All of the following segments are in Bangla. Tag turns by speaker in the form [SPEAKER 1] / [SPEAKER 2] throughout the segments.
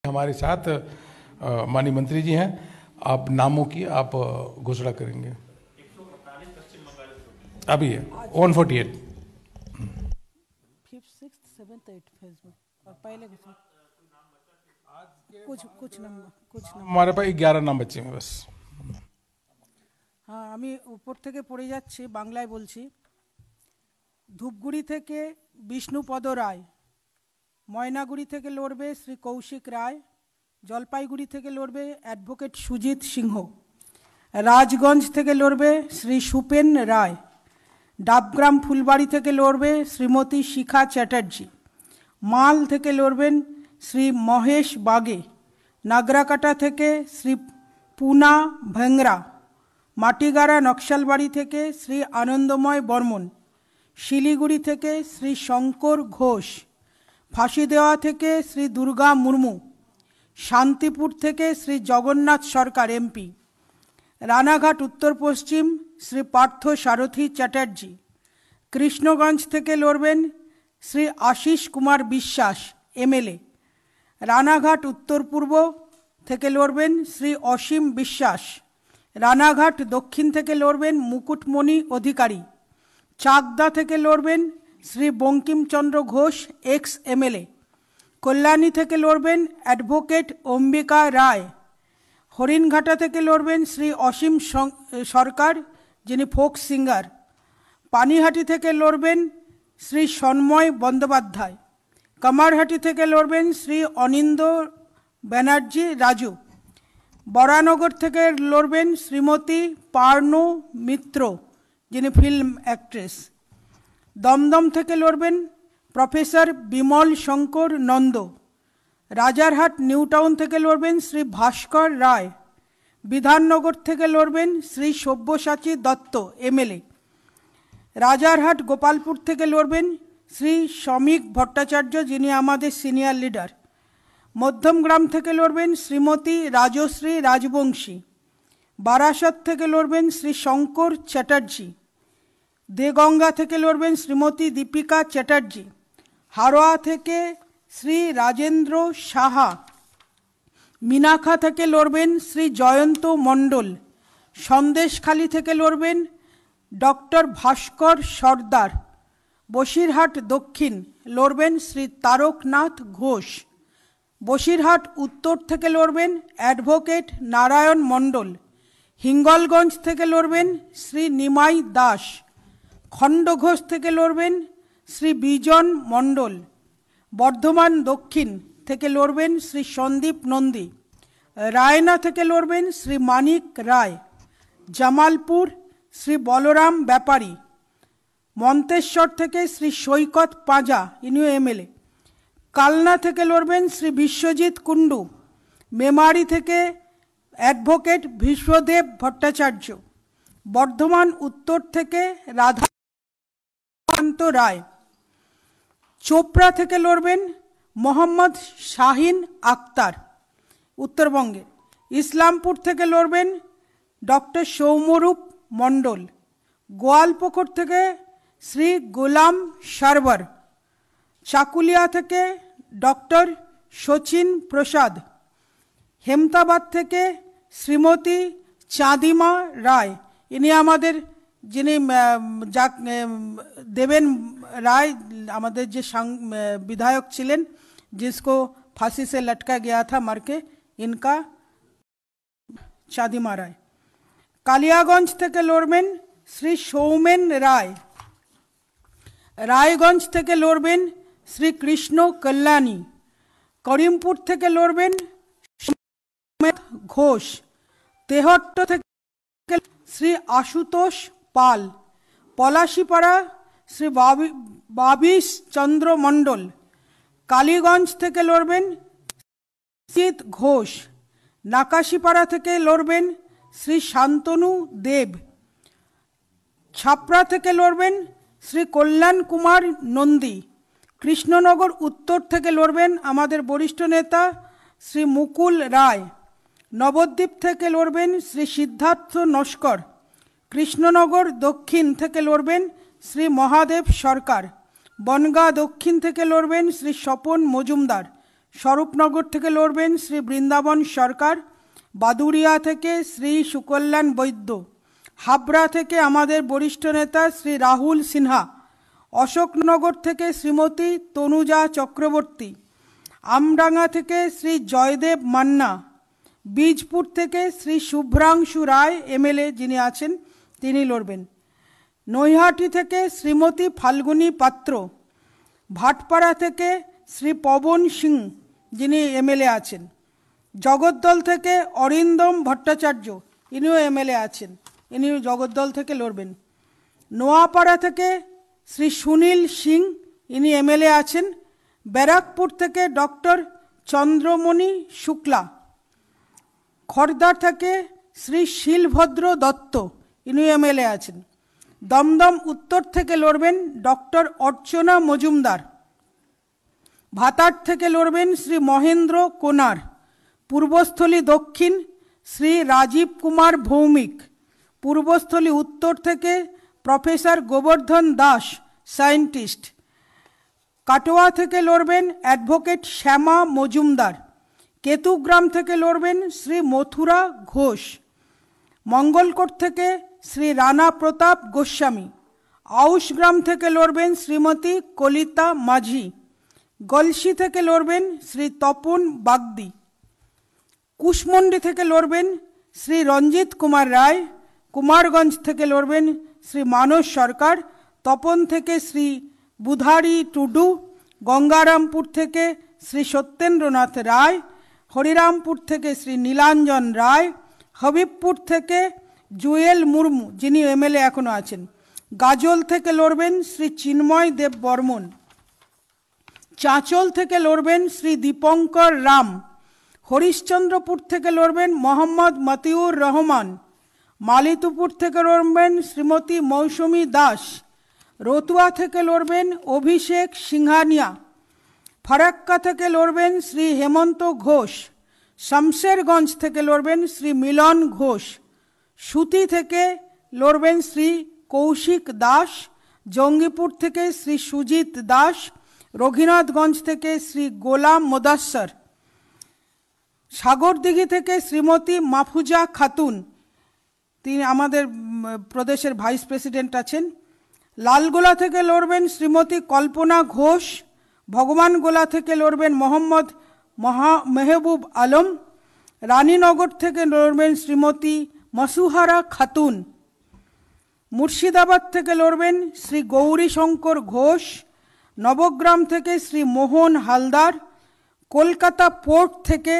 [SPEAKER 1] हमारे साथ माननीय मंत्री जी हैं। आप नामों की आप घोषणा करेंगे। अभी है 148
[SPEAKER 2] और पहले कुछ नंबर
[SPEAKER 1] हमारे पास 11 नाम बच्चे हैं बस।
[SPEAKER 2] हाँ, আমি উপর থেকে পড়ে যাচ্ছি, বাংলায় বলছি। ধূপগুড়ি থেকে বিষ্ণুপদ রায়, ময়নাগুড়ি থেকে লড়বে শ্রী কৌশিক রায়, জলপাইগুড়ি থেকে লড়বে অ্যাডভোকেট সুজিত সিংহ, রাজগঞ্জ থেকে লড়বে শ্রী সুপেন রায়, ডাবগ্রাম ফুলবাড়ি থেকে লড়বে শ্রীমতী শিখা চ্যাটার্জি, মাল থেকে লড়বেন শ্রী মহেশ বাগে, নাগরাকাটা থেকে শ্রী পুনা ভেংরা, মাটিগাড়া নকশালবাড়ি থেকে শ্রী আনন্দময় বর্মন, শিলিগুড়ি থেকে শ্রী শঙ্কর ঘোষ, ফাঁসি দেওয়া থেকে শ্রী দুর্গা মুর্মু, শান্তিপুর থেকে শ্রী জগন্নাথ সরকার এমপি, রানাঘাট উত্তর পশ্চিম শ্রী পার্থ সারথী চ্যাটার্জি, কৃষ্ণগঞ্জ থেকে লড়বেন শ্রী আশিস কুমার বিশ্বাস এমএলএ, রানাঘাট উত্তর পূর্ব থেকে লড়বেন শ্রী অসীম বিশ্বাস, রানাঘাট দক্ষিণ থেকে লড়বেন মুকুটমণি অধিকারী, চাকদা থেকে লড়বেন শ্রী বঙ্কিমচন্দ্র ঘোষ এক্স এমএলএ, কল্যাণী থেকে লড়বেন অ্যাডভোকেট অম্বিকা রায়, হরিণঘাটা থেকে লড়বেন শ্রী অসীম সরকার যিনি ফোক সিঙ্গার, পানিহাটি থেকে লড়বেন শ্রী সন্ময় বন্দ্যোপাধ্যায়, কামারহাটি থেকে লড়বেন শ্রী অনিন্দ ব্যানার্জি রাজু, বরানগর থেকে লড়বেন শ্রীমতী পার্নো মিত্র যিনি ফিল্ম অ্যাক্ট্রেস, দমদম থেকে লড়বেন professor Bimal Shankar Nanda, Rajarhat new town থেকে লড়বেন শ্রী ভাস্কর রায়, বিধাননগর থেকে লড়বেন শ্রী সব্যসাচী দত্ত এমএলএ, রাজারহাট গোপালপুর থেকে লড়বেন শ্রী শ্রমিক ভট্টাচার্য যিনি আমাদের সিনিয়র লিডার, মধ্যমগ্রাম থেকে লড়বেন শ্রীমতী রাজশ্রী রাজবংশী, বারাসত থেকে লড়বেন শ্রী শঙ্কর চ্যাটার্জি, দেগঙ্গা থেকে লড়বেন শ্রীমতী দীপিকা চ্যাটার্জি, হারোয়া থেকে শ্রী রাজেন্দ্র সাহা, মিনাখা থেকে লড়বেন শ্রী জয়ন্ত মণ্ডল, সন্দেশখালী থেকে লড়বেন ডক্টর ভাস্কর সর্দার, বসিরহাট দক্ষিণ লড়বেন শ্রী তারকনাথ ঘোষ, বসিরহাট উত্তর থেকে লড়বেন অ্যাডভোকেট নারায়ণ মণ্ডল, হিঙ্গলগঞ্জ থেকে লড়বেন শ্রী নিমাই দাস, খণ্ডঘোষ থেকে লড়বেন শ্রী বিজন মণ্ডল, বর্ধমান দক্ষিণ থেকে লড়বেন শ্রী সন্দীপ নন্দী, রায়না থেকে লড়বেন শ্রী মানিক রায়, জামালপুর শ্রী বলরাম ব্যাপারী, মন্তেশ্বর থেকে শ্রী সৈকত পাঁজা ইনিও এমএলএ, কালনা থেকে লড়বেন শ্রী বিশ্বজিৎ কুণ্ডু, মেমারি থেকে অ্যাডভোকেট বিশ্বদেব ভট্টাচার্য, বর্ধমান উত্তর থেকে রাধাকান্ত রায়, চোপড়া থেকে লড়বেন মোহাম্মদ শাহিন আক্তার উত্তরবঙ্গে, ইসলামপুর থেকে লড়বেন ডক্টর সৌম্যরূপ মণ্ডল, গোয়ালপুকুর থেকে শ্রী গোলাম সারওয়ার, চাকুলিয়া থেকে ডক্টর শচীন প্রসাদ, হেমতাবাদ থেকে শ্রীমতী চাঁদিমা রায় ইনি আমাদের যিনি देवेन राय আমাদের যে विधायक ছিলেন जिसको फांसी से लटका गया था मर के, इनका चाँदिमा राय, कालियागंज থেকে লড়বেন শ্রী সৌমেন রায়, রায়গঞ্জ থেকে লড়বেন শ্রী কৃষ্ণ কল্যাণী, করিমপুর থেকে লড়বেন ঘোষ, তেহট্ট থেকে শ্রী আশুতোষ পাল, পলাশিপাড়া শ্রী বাবিশ চন্দ্র মণ্ডল, কালীগঞ্জ থেকে লড়বেন শীত ঘোষ, নাকাশিপাড়া থেকে লড়বেন শ্রী শান্তনু দেব, ছাপড়া থেকে লড়বেন শ্রী কল্যাণ কুমার নন্দী, কৃষ্ণনগর উত্তর থেকে লড়বেন আমাদের বরিষ্ঠ নেতা শ্রী মুকুল রায়, নবদ্বীপ থেকে লড়বেন শ্রী সিদ্ধার্থ নস্কর, কৃষ্ণনগর দক্ষিণ থেকে লড়বেন শ্রী মহাদেব সরকার, বনগাঁ দক্ষিণ থেকে লড়বেন শ্রী স্বপন মজুমদার, স্বরূপনগর থেকে লড়বেন শ্রী বৃন্দাবন সরকার, বাদুড়িয়া থেকে শ্রী সুকল্যাণ বৈদ্য, হাবড়া থেকে আমাদের বরিষ্ঠ নেতা শ্রী রাহুল সিনহা, অশোকনগর থেকে শ্রীমতী তনুজা চক্রবর্তী, আমডাঙ্গা থেকে শ্রী জয়দেব মান্না, বীজপুর থেকে শ্রী শুভ্রাংশু রায় এমএলএ যিনি আছেন তিনি লড়বেন, নৈহাটি থেকে শ্রীমতী ফাল্গুনী পাত্র, ভাটপাড়া থেকে শ্রী পবন সিং যিনি এমএলএ আছেন, জগদ্দল থেকে অরিন্দম ভট্টাচার্য ইনিও এমএলএ আছেন, ইনিও জগদ্দল থেকে লড়বেন, নোয়াপাড়া থেকে শ্রী সুনীল সিং ইনি এমএলএ আছেন, ব্যারাকপুর থেকে ডক্টর চন্দ্রমণি শুক্লা, খড়দা থেকে শ্রী শিলভদ্র দত্ত ইনি এমএলএ আছেন, দমদম উত্তর থেকে লড়বেন ডক্টর অর্চনা মজুমদার, ভাতার থেকে লড়বেন শ্রী মহেন্দ্র কোনার, পূর্বস্থলী দক্ষিণ শ্রী রাজীব কুমার ভৌমিক, পূর্বস্থলী উত্তর থেকে প্রফেসর গোবর্ধন দাস সায়েন্টিস্ট, কাটোয়া থেকে লড়বেন অ্যাডভোকেট শ্যামা মজুমদার, কেতুগ্রাম থেকে লড়বেন শ্রী মথুরা ঘোষ, মঙ্গলকোট থেকে শ্রী রানা প্রতাপ গোস্বামী, আউশগ্রাম থেকে লড়বেন শ্রীমতী কলিতা মাঝি, গলসি থেকে লড়বেন শ্রী তপন বাগদি, কুশমন্ডি থেকে লড়বেন শ্রী রঞ্জিত কুমার রায়, কুমারগঞ্জ থেকে লড়বেন শ্রী মানস সরকার, তপন থেকে শ্রী বুধারি টুডু, গঙ্গারামপুর থেকে শ্রী সত্যেন্দ্রনাথ রায়, হরিরামপুর থেকে শ্রী নীলাঞ্জন রায়, হবিবপুর থেকে জুয়েল মুর্মু যিনি এমএলএ এখনও আছেন, গাজল থেকে লড়বেন শ্রী চিন্ময় দেব বর্মন, চাঁচল থেকে লড়বেন শ্রী দীপঙ্কর রাম, হরিশ্চন্দ্রপুর থেকে লড়বেন মোহাম্মদ মতিউর রহমান, মালিতুপুর থেকে লড়বেন শ্রীমতী মৌসুমী দাস, রতুয়া থেকে লড়বেন অভিষেক সিংহানিয়া, ফারাক্কা থেকে লড়বেন শ্রী হেমন্ত ঘোষ, শমশেরগঞ্জ থেকে লড়বেন শ্রী মিলন ঘোষ, সুতি থেকে লড়বেন শ্রী কৌশিক দাস, জঙ্গিপুর থেকে শ্রী সুজিত দাস, রঘুনাথগঞ্জ থেকে শ্রী গোলাম মোদাস্সর, সাগরদিঘি থেকে শ্রীমতী মাফুজা খাতুন তিনি আমাদের প্রদেশের ভাইস প্রেসিডেন্ট আছেন, লালগোলা থেকে লড়বেন শ্রীমতী কল্পনা ঘোষ, ভগবানগোলা থেকে লড়বেন মোহাম্মদ মেহবুব আলম, রানীনগর থেকে লড়বেন শ্রীমতী মসুহারা খাতুন, মুর্শিদাবাদ থেকে লড়বেন শ্রী গৌরীশঙ্কর ঘোষ, নবগ্রাম থেকে শ্রী মোহন হালদার, কলকাতা পোর্ট থেকে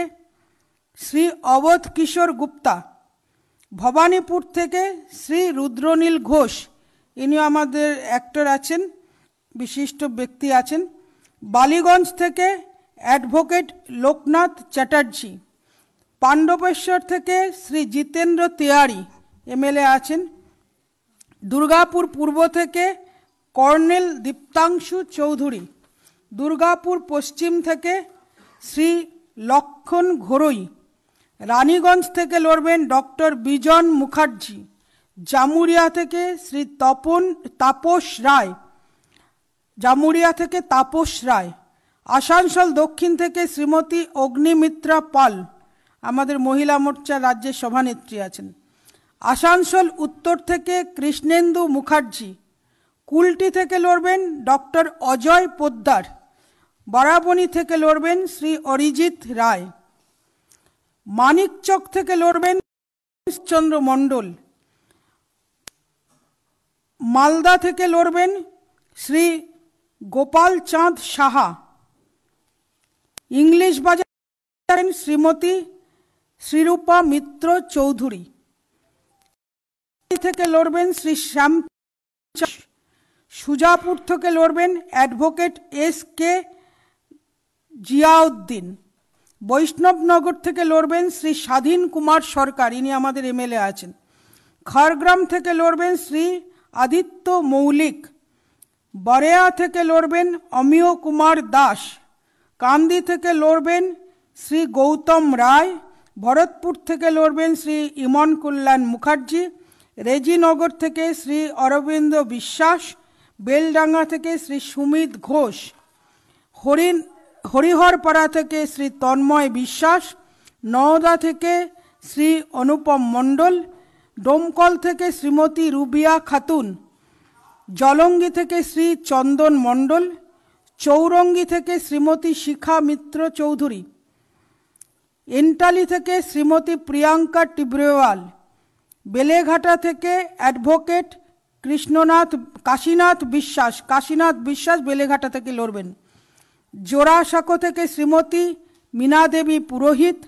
[SPEAKER 2] শ্রী অবধ কিশোর গুপ্তা, ভবানীপুর থেকে শ্রী রুদ্রনীল ঘোষ ইনি আমাদের অ্যাক্টর আছেন, বিশিষ্ট ব্যক্তি আছেন, বালিগঞ্জ থেকে অ্যাডভোকেট লোকনাথ চ্যাটার্জি, পাণ্ডবেশ্বর থেকে শ্রী জিতেন্দ্র তিওয়ারি এমএলএ আছেন, দুর্গাপুর পূর্ব থেকে কর্নেল দীপ্তাংশু চৌধুরী, দুর্গাপুর পশ্চিম থেকে শ্রী লক্ষণ ঘোরই, রানীগঞ্জ থেকে লড়বেন ডক্টর বিজন মুখার্জি, জামুরিয়া থেকে শ্রী তাপস রায়, জামুরিয়া থেকে তাপস রায়, আসানসোল দক্ষিণ থেকে শ্রীমতী অগ্নিমিত্রা পাল আমাদের মহিলা মোর্চার রাজ্যের সভানেত্রী আছেন, আসানসোল উত্তর থেকে কৃষ্ণেন্দু মুখার্জি, কুলটি থেকে লড়বেন ডক্টর অজয় পোদ্দার, বারাবণী থেকে লড়বেন শ্রী অরিজিৎ রায়, মানিকচক থেকে লড়বেন চন্দ্র মণ্ডল, মালদা থেকে লড়বেন শ্রী গোপাল চাঁদ সাহা, ইংলিশ বাজার শ্রীমতী শ্রীরূপা মিত্র চৌধুরী থেকে লড়বেন শ্রী শ্যাম, সুজাপুর থেকে লড়বেন অ্যাডভোকেট এস.কে. জিয়াউদ্দিন, বৈষ্ণবনগর থেকে লড়বেন শ্রী স্বাধীন কুমার সরকার ইনি আমাদের এমএলএ আছেন, খড়গ্রাম থেকে লড়বেন শ্রী আদিত্য মৌলিক, বরেয়া থেকে লড়বেন অমিয় কুমার দাস, কান্দি থেকে লড়বেন শ্রী গৌতম রায়, ভরতপুর থেকে লড়বেন শ্রী ইমন কল্যাণ মুখার্জি, রেজিনগর থেকে শ্রী অরবিন্দ বিশ্বাস, বেলডাঙ্গা থেকে শ্রী সুমিত ঘোষ, হরিহরপাড়া থেকে শ্রী তন্ময় বিশ্বাস, নওদা থেকে শ্রী অনুপম মণ্ডল, ডোমকল থেকে শ্রীমতী রুবিয়া খাতুন, জলঙ্গি থেকে শ্রী চন্দন মণ্ডল, চৌরঙ্গি থেকে শ্রীমতী শিখা মিত্র চৌধুরী, এন্টালি থেকে শ্রীমতী প্রিয়াঙ্কা টিব্রেওয়াল, বেলেঘাটা থেকে অ্যাডভোকেট কাশীনাথ বিশ্বাস বেলেঘাটা থেকে লড়বেন, জোড়াসাঁকো থেকে শ্রীমতী মীনা দেবী পুরোহিত,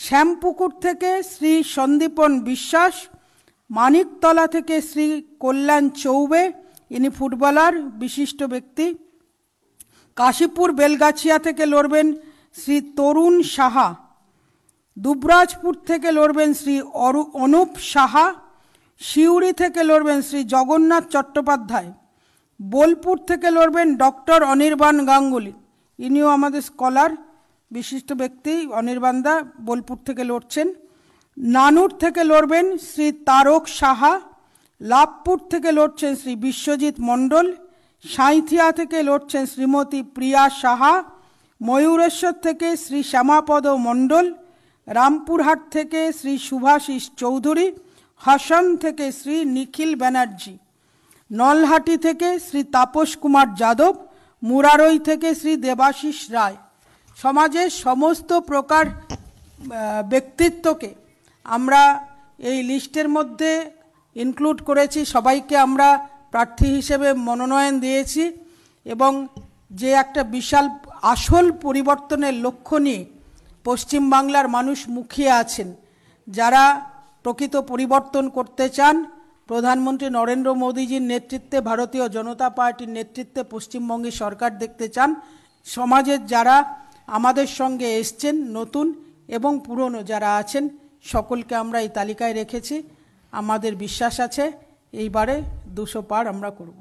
[SPEAKER 2] শ্যামপুকুর থেকে শ্রী সন্দীপন বিশ্বাস, মানিকতলা থেকে শ্রী কল্যাণ চৌবে, ইনি ফুটবলার বিশিষ্ট ব্যক্তি, কাশীপুর বেলগাছিয়া থেকে লড়বেন শ্রী তরুণ সাহা, দুবরাজপুর থেকে লড়বেন শ্রী অনুপ সাহা, সিউড়ি থেকে লড়বেন শ্রী জগন্নাথ চট্টোপাধ্যায়, বোলপুর থেকে লড়বেন ডক্টর অনির্বাণ গাঙ্গুলি, ইনিও আমাদের স্কলার বিশিষ্ট ব্যক্তি, অনির্বাণদা বোলপুর থেকে লড়ছেন, নানুর থেকে লড়বেন শ্রী তারক সাহা, লাভপুর থেকে লড়ছেন শ্রী বিশ্বজিৎ মণ্ডল, সাঁইথিয়া থেকে লড়ছেন শ্রীমতী প্রিয়া সাহা, ময়ূরেশ্বর থেকে শ্রী শ্যামাপদ মণ্ডল, রামপুরহাট থেকে শ্রী শুভাশিস চৌধুরী, হাসন থেকে শ্রী নিখিল ব্যানার্জি, নলহাটি থেকে শ্রী তাপস কুমার যাদব, মুরারই থেকে শ্রী দেবাশিস রায়। সমাজের সমস্ত প্রকার ব্যক্তিত্বকে আমরা এই লিস্টের মধ্যে ইনক্লুড করেছি, সবাইকে আমরা প্রার্থী হিসেবে মনোনয়ন দিয়েছি এবং যে একটা বিশাল আসল পরিবর্তনের লক্ষ্য নিয়ে পশ্চিমবাংলার মানুষ মুখিয়ে আছেন, যারা প্রকৃত পরিবর্তন করতে চান, প্রধানমন্ত্রী নরেন্দ্র মোদীজির নেতৃত্বে ভারতীয় জনতা পার্টির নেতৃত্বে পশ্চিমবঙ্গে সরকার দেখতে চান, সমাজের যারা আমাদের সঙ্গে এসছেন নতুন এবং পুরনো যারা আছেন সকলকে আমরা এই তালিকায় রেখেছি। আমাদের বিশ্বাস আছে এইবারে 200 পার আমরা করব।